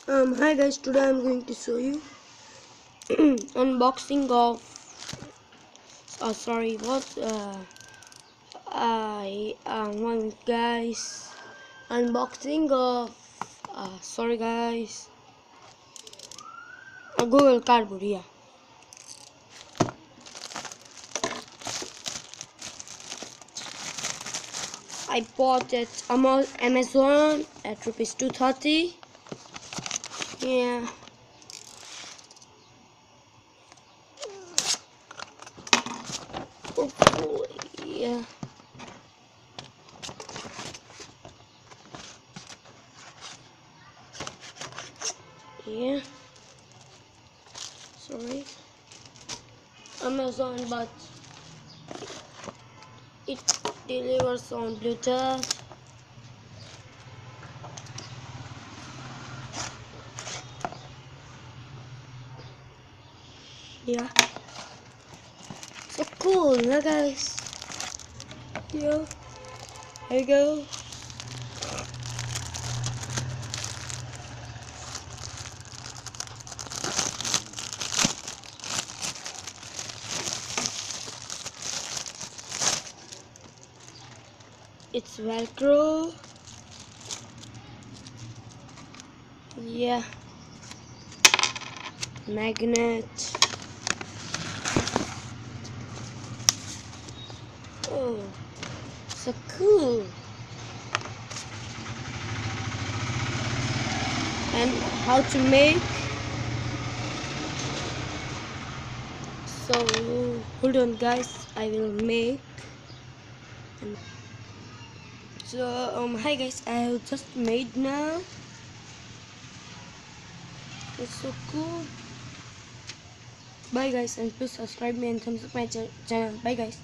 Hi guys, today I'm going to show you unboxing of sorry what I one guys unboxing of sorry guys a Google Cardboard. Yeah, I bought it on Amazon at rupees 230. Yeah, hopefully, yeah. Yeah, sorry, Amazon, but it delivers on Bluetooth. Yeah, so cool, yeah guys. Yeah, here you go. It's Velcro. Yeah, magnet. Oh, so cool. And how to make. So hold on guys, I will make. So hi guys, I have just made now. It's so cool. Bye guys, and please subscribe me and thumbs up my channel. Bye guys.